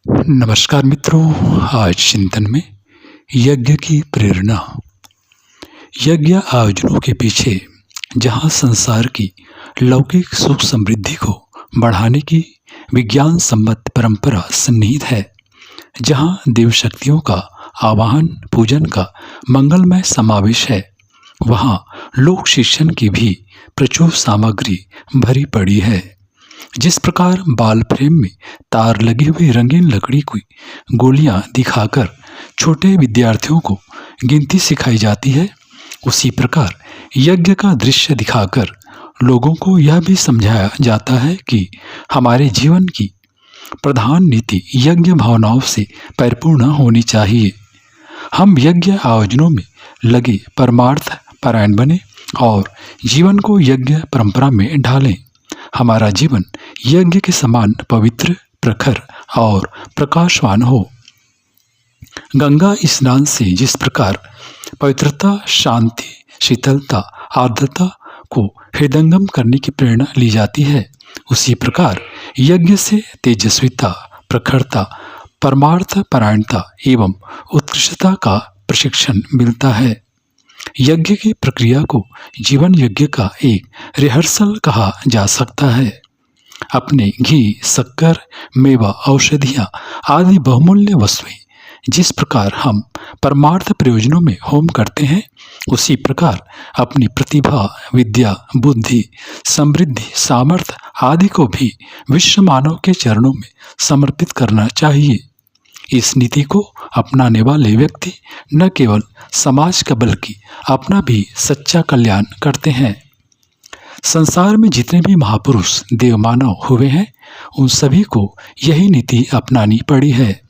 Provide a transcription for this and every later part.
नमस्कार मित्रों। आज चिंतन में यज्ञ की प्रेरणा। यज्ञ आयोजनों के पीछे जहाँ संसार की लौकिक सुख समृद्धि को बढ़ाने की विज्ञान सम्मत परंपरा सन्निहित है, जहाँ देव शक्तियों का आवाहन पूजन का मंगलमय समावेश है, वहाँ लोक शिक्षण की भी प्रचुर सामग्री भरी पड़ी है। जिस प्रकार बाल फ्रेम में तार लगी हुई रंगीन लकड़ी की गोलियां दिखाकर छोटे विद्यार्थियों को गिनती सिखाई जाती है, उसी प्रकार यज्ञ का दृश्य दिखाकर लोगों को यह भी समझाया जाता है कि हमारे जीवन की प्रधान नीति यज्ञ भावनाओं से परिपूर्ण होनी चाहिए। हम यज्ञ आयोजनों में लगे परमार्थ परायण बने और जीवन को यज्ञ परंपरा में ढालें। हमारा जीवन यज्ञ के समान पवित्र, प्रखर और प्रकाशवान हो। गंगा स्नान से जिस प्रकार पवित्रता, शांति, शीतलता, आर्द्रता को हृदयंगम करने की प्रेरणा ली जाती है, उसी प्रकार यज्ञ से तेजस्विता, प्रखरता, परमार्थ परायणता एवं उत्कृष्टता का प्रशिक्षण मिलता है। यज्ञ की प्रक्रिया को जीवन यज्ञ का एक रिहर्सल कहा जा सकता है। अपने घी, शक्कर, मेवा, औषधियाँ आदि बहुमूल्य वस्तुएं जिस प्रकार हम परमार्थ प्रयोजनों में होम करते हैं, उसी प्रकार अपनी प्रतिभा, विद्या, बुद्धि, समृद्धि, सामर्थ्य आदि को भी विश्व मानव के चरणों में समर्पित करना चाहिए। इस नीति को अपनाने वाले व्यक्ति न केवल समाज का बल्कि अपना भी सच्चा कल्याण करते हैं। संसार में जितने भी महापुरुष देव मानव हुए हैं, उन सभी को यही नीति अपनानी पड़ी है।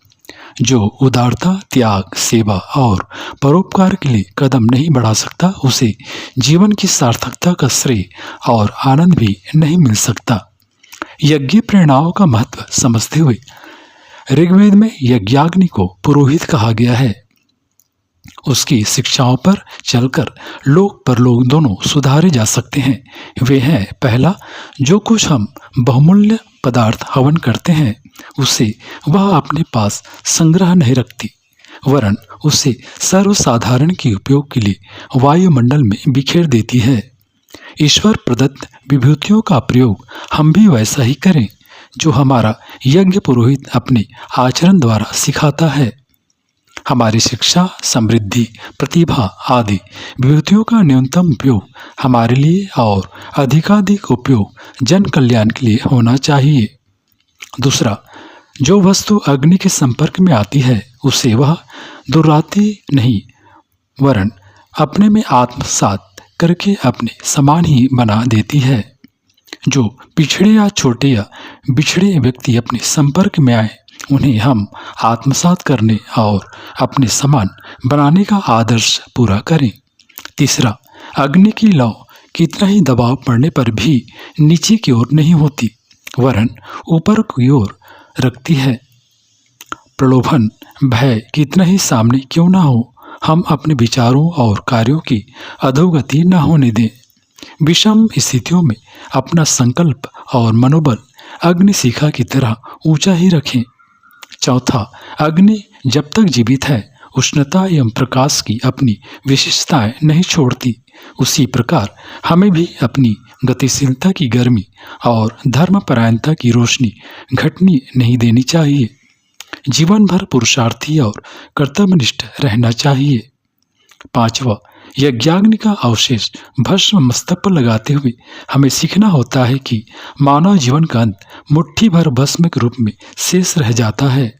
जो उदारता, त्याग, सेवा और परोपकार के लिए कदम नहीं बढ़ा सकता, उसे जीवन की सार्थकता का श्रेय और आनंद भी नहीं मिल सकता। यज्ञ प्रेरणाओं का महत्व समझते हुए ऋग्वेद में यज्ञाग्नि को पुरोहित कहा गया है। उसकी शिक्षाओं पर चलकर लोक परलोक दोनों सुधारे जा सकते हैं। वे हैं, पहला, जो कुछ हम बहुमूल्य पदार्थ हवन करते हैं, उसे वह अपने पास संग्रह नहीं रखती, वरन उसे सर्वसाधारण के उपयोग के लिए वायुमंडल में बिखेर देती है। ईश्वर प्रदत्त विभूतियों का प्रयोग हम भी वैसा ही करें जो हमारा यज्ञ पुरोहित अपने आचरण द्वारा सिखाता है। हमारी शिक्षा, समृद्धि, प्रतिभा आदि विभूतियों का न्यूनतम उपयोग हमारे लिए और अधिकाधिक उपयोग जन कल्याण के लिए होना चाहिए। दूसरा, जो वस्तु अग्नि के संपर्क में आती है, उसे वह दुर्राती नहीं वरन अपने में आत्मसात करके अपने समान ही बना देती है। जो पिछड़े या छोटे या बिछड़े व्यक्ति अपने संपर्क में आए, उन्हें हम आत्मसात करने और अपने समान बनाने का आदर्श पूरा करें। तीसरा, अग्नि की लौ कितना ही दबाव पड़ने पर भी नीचे की ओर नहीं होती, वरन ऊपर की ओर रखती है। प्रलोभन, भय कितना ही सामने क्यों ना हो, हम अपने विचारों और कार्यों की अधोगति न होने दें। विषम स्थितियों में अपना संकल्प और मनोबल अग्नि शिखा की तरह ऊंचा ही रखें। चौथा, अग्नि जब तक जीवित है, उष्णता एवं प्रकाश की अपनी विशेषताएं नहीं छोड़ती। उसी प्रकार हमें भी अपनी गतिशीलता की गर्मी और धर्मपरायणता की रोशनी घटनी नहीं देनी चाहिए। जीवन भर पुरुषार्थी और कर्तव्यनिष्ठ रहना चाहिए। पांचवा, यज्ञाग्नि का अवशेष भस्म मस्तक पर लगाते हुए हमें सीखना होता है कि मानव जीवन का अंत मुट्ठी भर भस्म के रूप में शेष रह जाता है।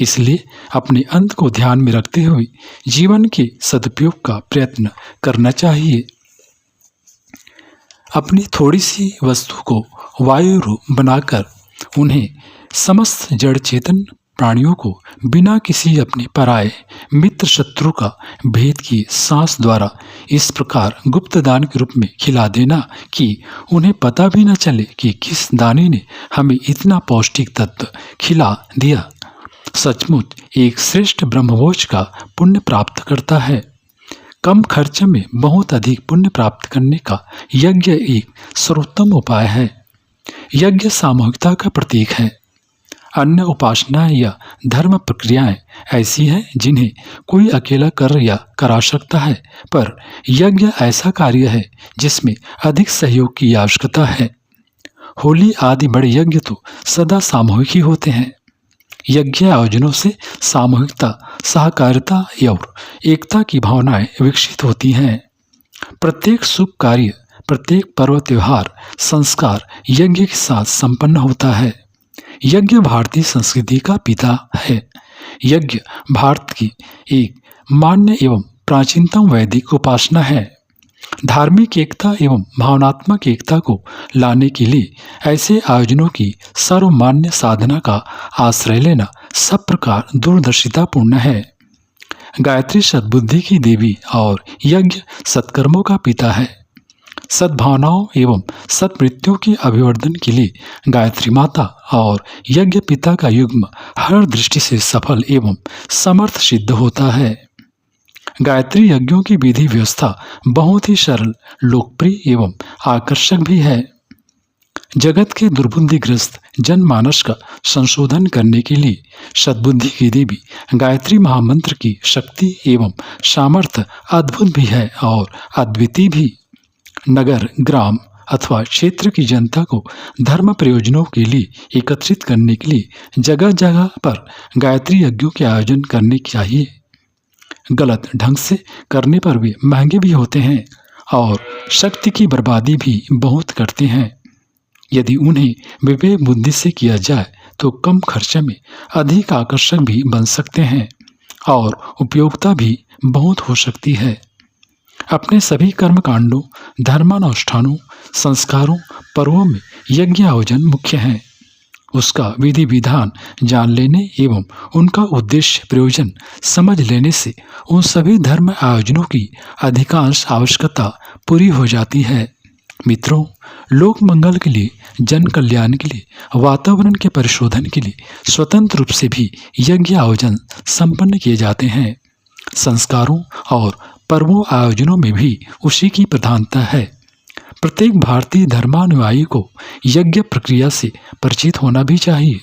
इसलिए अपने अंत को ध्यान में रखते हुए जीवन के सदुपयोग का प्रयत्न करना चाहिए। अपनी थोड़ी सी वस्तु को वायु रूप बनाकर उन्हें समस्त जड़ चेतन प्राणियों को बिना किसी अपने पराये मित्र शत्रु का भेद किए सांस द्वारा इस प्रकार गुप्त दान के रूप में खिला देना कि उन्हें पता भी न चले कि किस दाने ने हमें इतना पौष्टिक तत्व खिला दिया, सचमुच एक श्रेष्ठ ब्रह्मभोज का पुण्य प्राप्त करता है। कम खर्च में बहुत अधिक पुण्य प्राप्त करने का यज्ञ एक सर्वोत्तम उपाय है। यज्ञ सामूहिकता का प्रतीक है। अन्य उपासनाएं या धर्म प्रक्रियाएं ऐसी हैं जिन्हें कोई अकेला कर या करा सकता है, पर यज्ञ ऐसा कार्य है जिसमें अधिक सहयोग की आवश्यकता है। होली आदि बड़े यज्ञ तो सदा सामूहिक ही होते हैं। यज्ञ आयोजनों से सामूहिकता, सहकारिता और एकता की भावनाएं विकसित होती हैं। प्रत्येक शुभ कार्य, प्रत्येक पर्व त्योहार, संस्कार यज्ञ के साथ संपन्न होता है। यज्ञ भारतीय संस्कृति का पिता है। यज्ञ भारत की एक मान्य एवं प्राचीनतम वैदिक उपासना है। धार्मिक एकता एवं भावनात्मक एकता को लाने के लिए ऐसे आयोजनों की सर्वमान्य साधना का आश्रय लेना सब प्रकार दूरदर्शितापूर्ण है। गायत्री सद्बुद्धि की देवी और यज्ञ सत्कर्मों का पिता है। सद्भावनाओं एवं सत्मृत्यों के अभिवर्धन के लिए गायत्री माता और यज्ञ पिता का युग्म हर दृष्टि से सफल एवं समर्थ सिद्ध होता है। गायत्री यज्ञों की विधि व्यवस्था बहुत ही सरल, लोकप्रिय एवं आकर्षक भी है। जगत के दुर्बुद्धिग्रस्त जनमानस का संशोधन करने के लिए सद्बुद्धि की देवी गायत्री महामंत्र की शक्ति एवं सामर्थ्य अद्भुत भी है और अद्वितीय भी। नगर, ग्राम अथवा क्षेत्र की जनता को धर्म प्रयोजनों के लिए एकत्रित करने के लिए जगह जगह पर गायत्री यज्ञों के आयोजन करने चाहिए। गलत ढंग से करने पर वे महंगे भी होते हैं और शक्ति की बर्बादी भी बहुत करते हैं। यदि उन्हें विवेक बुद्धि से किया जाए तो कम खर्चे में अधिक आकर्षक भी बन सकते हैं और उपयोगिता भी बहुत हो सकती है। अपने सभी कर्म कांडों, धर्मानुष्ठानों, संस्कारों, पर्वों में यज्ञ आयोजन मुख्य है। उसका विधि विधान जान लेने एवं उनका उद्देश्य प्रयोजन समझ लेने से उन सभी धर्म आयोजनों की अधिकांश आवश्यकता पूरी हो जाती है। मित्रों, लोक मंगल के लिए, जन कल्याण के लिए, वातावरण के परिशोधन के लिए स्वतंत्र रूप से भी यज्ञ आयोजन संपन्न किए जाते हैं। संस्कारों और पर्वों आयोजनों में भी उसी की प्रधानता है। प्रत्येक भारतीय धर्मानुयायी को यज्ञ प्रक्रिया से परिचित होना भी चाहिए।